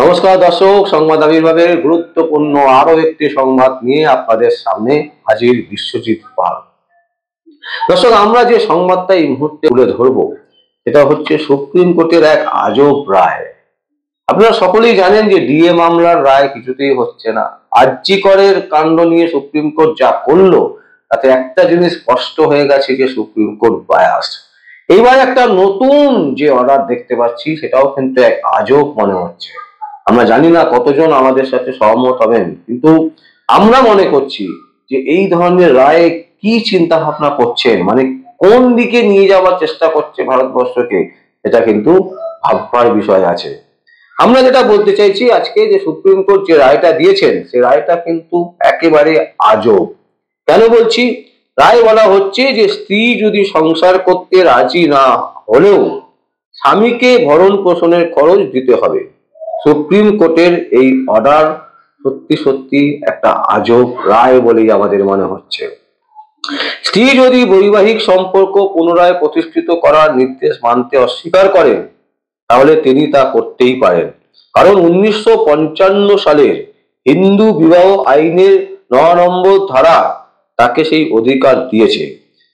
নমস্কার দর্শক, সংবাদ আবির্ভাবের গুরুত্বপূর্ণ আরো একটি সংবাদ নিয়ে আপনাদের সামনে হাজির বিশ্বজিৎ পাল। দর্শক, আমরা যে সংবাদটা এই মুহূর্তে তুলে ধরবো সেটা হচ্ছে সুপ্রিম কোর্টের এক আজব রায়। আপনারা সকলেই জানেন যে ডিএ মামলার রায় কিছুতেই হচ্ছে না। আরজি করের কাণ্ড নিয়ে সুপ্রিম কোর্ট যা করলো তাতে একটা জিনিস স্পষ্ট হয়ে গেছে যে সুপ্রিম কোর্ট বায়াসড। এইবার একটা নতুন যে অর্ডার দেখতে পাচ্ছি সেটাও কিন্তু এক আজব মনে হচ্ছে। আমরা জানি না কতজন আমাদের সাথে সহমত হবেন, কিন্তু আমরা মনে করছি যে এই ধরনের রায়ে কি চিন্তা ভাবনা করছেন, মানে কোন দিকে নিয়ে যাওয়ার চেষ্টা করছে ভারতবর্ষকে, এটা কিন্তু ভাববার বিষয় আছে। আমরা যেটা বলতে চাইছি আজকে, যে সুপ্রিম কোর্ট যে রায়টা দিয়েছেন সে রায়টা কিন্তু একেবারে আজব। কেন বলছি? রায় বলা হচ্ছে যে স্ত্রী যদি সংসার করতে রাজি না হলেও স্বামীকে ভরণ পোষণের খরচ দিতে হবে। সুপ্রিম কোর্টের এই অর্ডার সত্যি সত্যি একটা আজব রায় বলেই আমাদের মনে হচ্ছে। স্ত্রী যদি বৈবাহিক সম্পর্ক পুনরায় প্রতিষ্ঠিত করার নির্দেশ মানতে অস্বীকার করেন তাহলে তিনি তা করতেই পারেন, কারণ 1955 সালের হিন্দু বিবাহ আইনের 9 নম্বর ধারা তাকে সেই অধিকার দিয়েছে।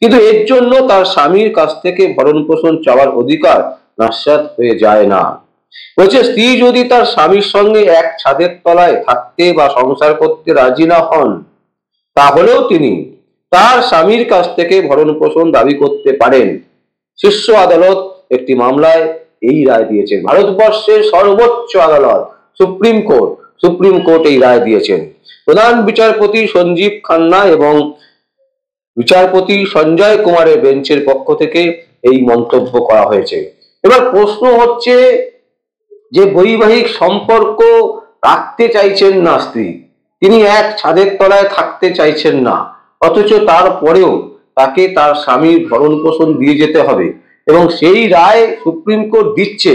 কিন্তু এর জন্য তার স্বামীর কাছ থেকে ভরণ পোষণ চাওয়ার অধিকার নস্যাৎ হয়ে যায় না। বলছে, স্ত্রী যদি তার স্বামীর সঙ্গে এক ছাদের তলায় থাকতে বা সংসার করতে রাজি না হন তাহলেও তিনি তার স্বামীর কাছ থেকে ভরণ পোষণ দাবি করতে পারেন। শীর্ষ আদালত একটি মামলায় এই রায় দিয়েছেন। ভারতবর্ষের সর্বোচ্চ আদালত সুপ্রিম কোর্ট এই রায় দিয়েছেন। প্রধান বিচারপতি সঞ্জীব খান্না এবং বিচারপতি সঞ্জয় কুমারের বেঞ্চের পক্ষ থেকে এই মন্তব্য করা হয়েছে। এবার প্রশ্ন হচ্ছে যে বৈবাহিক সম্পর্ক রাখতে চাইছেন না স্ত্রী, তিনি এক ছাদের তলায় থাকতে চাইছেন না, অথচ তারপরেও তাকে তার স্বামীর ভরণ পোষণ দিয়ে যেতে হবে এবং সেই রায় সুপ্রিম কোর্ট দিচ্ছে।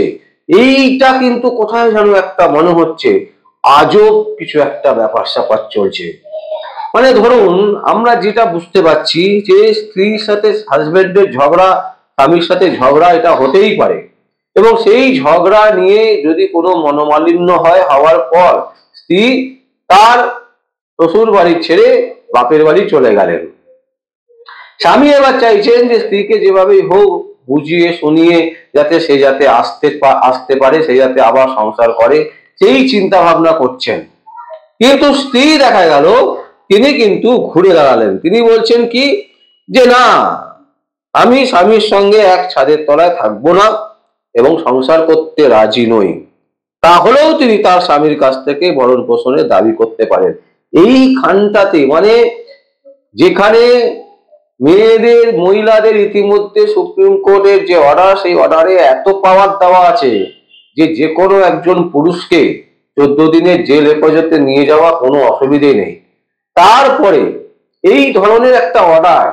এইটা কিন্তু কোথায় যেন একটা মনে হচ্ছে আজব কিছু একটা ব্যাপার স্যাপার চলছে। মানে ধরুন, আমরা যেটা বুঝতে পারছি যে স্ত্রীর সাথে হাজবেন্ডের ঝগড়া, স্বামীর সাথে ঝগড়া, এটা হতেই পারে, এবং সেই ঝগড়া নিয়ে যদি কোনো মনোমালিন্য হওয়ার পর স্ত্রী তার শ্বশুর বাড়ি ছেড়ে বাপের বাড়ি চলে গেলেন। স্বামী এবার চাইছেন যে স্ত্রীকে যেভাবেই হোক বুঝিয়ে শুনিয়ে যাতে আসতে পারে, সে যাতে আবার সংসার করে, সেই চিন্তা ভাবনা করছেন। কিন্তু স্ত্রী দেখা গেল তিনি কিন্তু ঘুরে দাঁড়ালেন। তিনি বলছেন কি, যে না, আমি স্বামীর সঙ্গে এক ছাদের তলায় থাকবো না এবং সংসার করতে রাজি নই। তাহলেও তিনি তার স্বামীর কাছ থেকে ভরণ পোষণের দাবি করতে পারেন। এইখানটাতে মানে যেখানে মহিলাদের ইতিমধ্যে সুপ্রিম কোর্টের যে অর্ডার, সেই অর্ডারে এত পাওয়ার দেওয়া আছে যে কোনো একজন পুরুষকে 14 দিনের জেল হেফাজতে নিয়ে যাওয়া কোনো অসুবিধে নেই। তারপরে এই ধরনের একটা অর্ডার,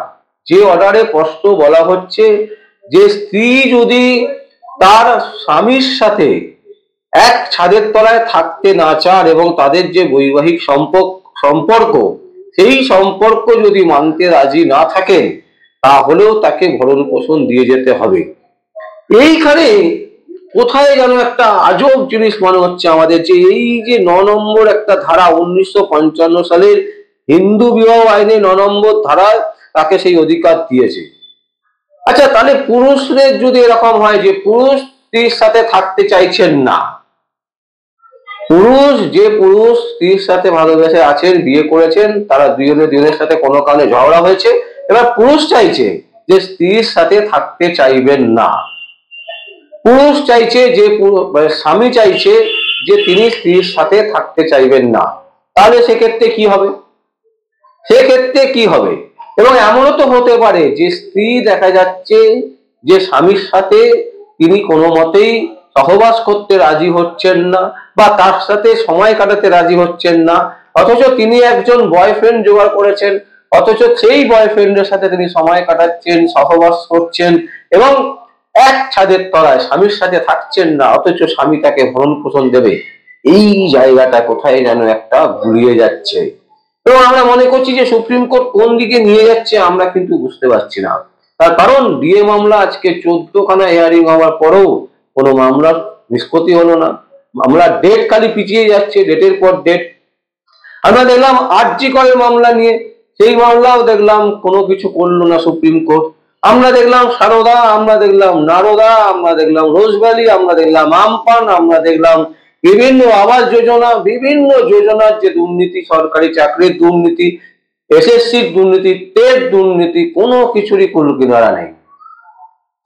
যে অর্ডারে স্পষ্ট বলা হচ্ছে যে স্ত্রী যদি তার স্বামীর সাথে এক ছাদের তলায় থাকতে না চান এবং তাদের যে বৈবাহিক সম্পর্ক সেই সম্পর্ক যদি মানতে রাজি না থাকেন তাহলেও তাকে ভরণ পোষণ দিয়ে যেতে হবে। এইখানে কোথায় যেন একটা আজব জিনিস মনে হচ্ছে আমাদের, যে এই যে 9 নম্বর একটা ধারা, 1955 সালের হিন্দু বিবাহ আইনে 9 নম্বর ধারায় তাকে সেই অধিকার দিয়েছে। আচ্ছা, তাহলে পুরুষদের যদি এরকম হয় যে পুরুষ স্ত্রীর সাথে থাকতে চাইছেন না, পুরুষ স্ত্রীর সাথে ভালোবেসে আছেন, বিয়ে করেছেন, তারা দুজনের সাথে কোনো কারণে ঝগড়া হয়েছে, এবার পুরুষ চাইছে যে স্ত্রীর সাথে থাকতে চাইবেন না, পুরুষ চাইছে যে স্বামী চাইছে যে তিনি স্ত্রীর সাথে থাকতে চাইবেন না, তাহলে সেক্ষেত্রে কি হবে? এবং এমনও তো হতে পারে যে স্ত্রী দেখা যাচ্ছে যে স্বামীর সাথে তিনি কোনো মতেই সহবাস করতে রাজি হচ্ছেন না বা তার সাথে সময় কাটাতে রাজি হচ্ছেন না, অথচ তিনি একজন বয়ফ্রেন্ড জোগাড় করেছেন, অথচ সেই বয়ফ্রেন্ডের সাথে তিনি সময় কাটাচ্ছেন, সহবাস করছেন এবং এক ছাদের তলায় স্বামীর সাথে থাকছেন না, অথচ স্বামী তাকে ভরণ পোষণ দেবে। এই জায়গাটা কোথায় যেন একটা গুলিয়ে যাচ্ছে এবং আমরা মনে করছি যে সুপ্রিম কোর্ট কোন দিকে নিয়ে যাচ্ছে আমরা কিন্তু বুঝতে পারছি না। তার কারণ ডিএ মামলা আজকে 14খানা হিয়ারিং হওয়ার পরেও কোনো মামলার নিষ্পত্তি হলো না। আমরা ডেট খালি পিছিয়ে যাচ্ছে, ডেটের পর ডেট। আমরা দেখলাম আরজি করের মামলা নিয়ে, সেই মামলাও দেখলাম কোনো কিছু করলো না সুপ্রিম কোর্ট। আমরা দেখলাম সারদা, আমরা দেখলাম নারদা, আমরা দেখলাম রোজভ্যালি, আমরা দেখলাম আমপান, আমরা দেখলাম বিভিন্ন আবাস যোজনা, বিভিন্ন যোজনার যে দুর্নীতি, সরকারি চাকরির দুর্নীতি, এসএসসির দুর্নীতি, টেট দুর্নীতি, কোনো কিছুরই কুল কিনারা নেই।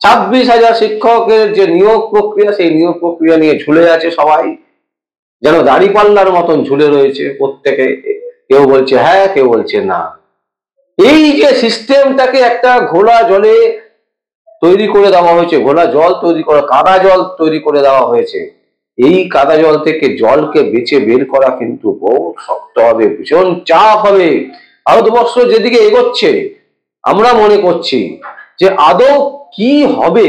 26,000 শিক্ষকের যে নিয়োগ প্রক্রিয়া, সেই নিয়োগ প্রক্রিয়া নিয়ে ঝুলে আছে সবাই, যেন দাড়িপাল্লার মতন ঝুলে রয়েছে প্রত্যেকে। কেউ বলছে হ্যাঁ, কেউ বলছে না। এই যে সিস্টেমটাকে একটা ঘোলা জলে তৈরি করে দেওয়া হয়েছে, ঘোলা জল তৈরি করে, কাদা জল তৈরি করে দেওয়া হয়েছে। এই কাদা জল থেকে জলকে বেঁচে বের করা কিন্তু বহু শক্ত হবে, ভীষণ চাপ হবে। ভারতবর্ষ যেদিকে এগোচ্ছে, আমরা মনে করছি যে আদৌ কি হবে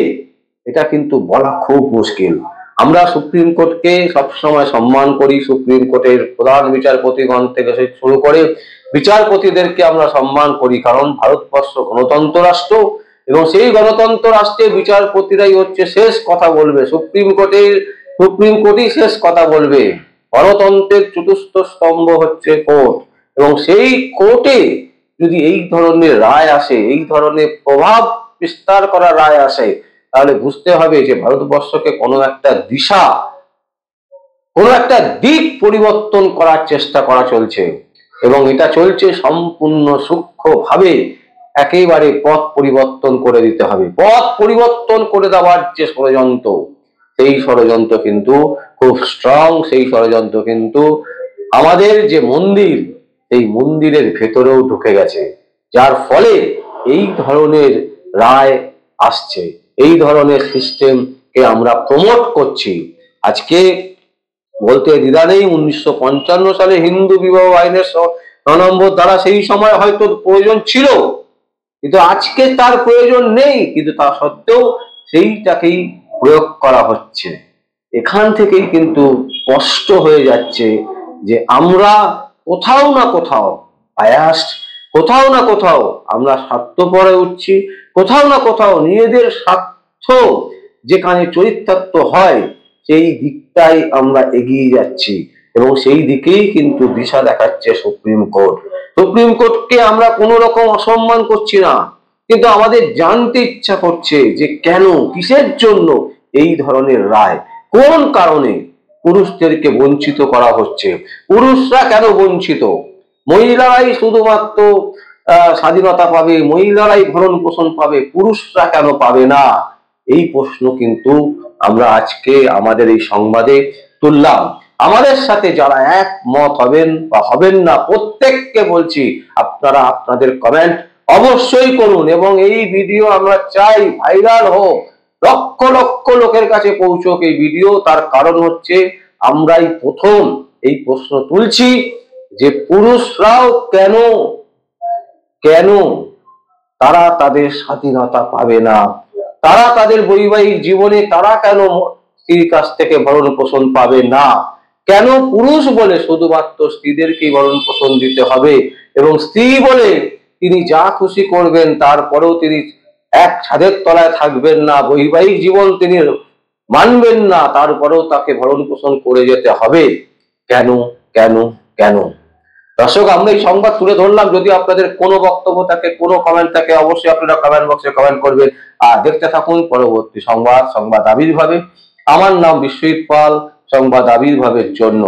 এটা কিন্তু বলা খুব মুশকিল। আমরা সুপ্রিম কোর্টকে সবসময় সম্মান করি, সুপ্রিম কোর্টের প্রধান বিচারপতিগণ থেকে শুরু করে বিচারপতিদেরকে আমরা সম্মান করি, কারণ ভারতবর্ষ গণতন্ত্র রাষ্ট্র, এবং সেই গণতন্ত্র রাষ্ট্রে বিচারপতিরাই হচ্ছে শেষ কথা বলবে। সুপ্রিম কোর্টই শেষ কথা বলবে। গণতন্ত্রের চতুর্থ স্তম্ভ হচ্ছে কোর্ট, এবং সেই কোর্টে যদি এই ধরনের রায় আসে, এই ধরনের প্রভাব বিস্তার করা রায় আসে, তাহলে বুঝতে হবে যে ভারতবর্ষকে কোনো একটা দিশা, কোনো একটা দিক পরিবর্তন করার চেষ্টা করা চলছে, এবং এটা চলছে সম্পূর্ণ সূক্ষ্মভাবে। একেবারে পথ পরিবর্তন করে দিতে হবে। পথ পরিবর্তন করে দেওয়ার যে ষড়যন্ত্র, সেই ষড়যন্ত্র কিন্তু খুব স্ট্রং। সেই ষড়যন্ত্র কিন্তু আমাদের যে মন্দির, এই মন্দিরের ভেতরেও ঢুকে গেছে, যার ফলে এই ধরনের রায় আসছে, এই ধরনের সিস্টেমকে আমরা প্রমোট করছি। আজকে বলতে দ্বিধা নেই, 1955 সালে হিন্দু বিবাহ আইনের 9 নম্বর ধারা সেই সময় হয়তো প্রয়োজন ছিল, কিন্তু আজকে তার প্রয়োজন নেই, কিন্তু তা সত্ত্বেও সেইটাকেই প্রয়োগ করা হচ্ছে। এখান থেকেই কিন্তু স্পষ্ট হয়ে যাচ্ছে যে আমরা কোথাও না কোথাও বায়াসড, কোথাও না কোথাও আমরা স্বার্থপর হয়ে উঠছি, কোথাও না কোথাও নিজেদের স্বার্থ যেখানে চরিতার্থ হয়, সেই দিকটাই আমরা এগিয়ে যাচ্ছি, এবং সেই দিকেই কিন্তু দিশা দেখাচ্ছে সুপ্রিম কোর্ট। সুপ্রিম কোর্টকে আমরা কোনো রকম অসম্মান করছি না, কিন্তু আমাদের জানতে ইচ্ছা করছে যে কেন, কিসের জন্য এই ধরনের রায়, কোন কারণে পুরুষদেরকে বঞ্চিত করা হচ্ছে। পুরুষরা কেন বঞ্চিত? মহিলারাই শুধুমাত্র স্বাধীনতা পাবে, মহিলারাই ভরণ পোষণ পাবে, পুরুষরা কেন পাবে না? এই প্রশ্ন কিন্তু আমরা আজকে আমাদের এই সংবাদে তুললাম। আমাদের সাথে যারা একমত হবেন বা হবেন না, প্রত্যেককে বলছি আপনারা আপনাদের কমেন্ট অবশ্যই করুন, এবং এই ভিডিও আমরা চাই ভাইরাল হোক, লক্ষ লক্ষ লোকের কাছে পৌঁছক এই ভিডিও। তার কারণ হচ্ছে আমরাই প্রথম এই প্রশ্ন তুলছি যে পুরুষরাও কেন কেন তারা তাদের স্বাধীনতা পাবে না, তারা তাদের বৈবাহিক জীবনে তারা কেন স্ত্রীর কাছ থেকে ভরণ পোষণ পাবে না, কেন পুরুষ বলে শুধুমাত্র স্ত্রীদেরকেই ভরণ পোষণ দিতে হবে, এবং স্ত্রী বলে তিনি যা খুশি করবেন, তারপরেও তিনি এক ছাদের তলায় থাকবেন না, বৈবাহিক জীবন তিনি মানবেন না, তারপরেও তাকে ভরণ পোষণ করে যেতে হবে। কেন কেন কেন? দর্শক, আমরা এই সংবাদ তুলে ধরলাম। যদি আপনাদের কোনো বক্তব্য থাকে, কোনো কমেন্ট থাকে, অবশ্যই আপনারা কমেন্ট বক্সে কমেন্ট করবেন। আর দেখতে থাকুন পরবর্তী সংবাদ আবির্ভাবে। আমার নাম বিশ্বজিৎ পাল, সংবাদ আবির্ভাবের জন্য।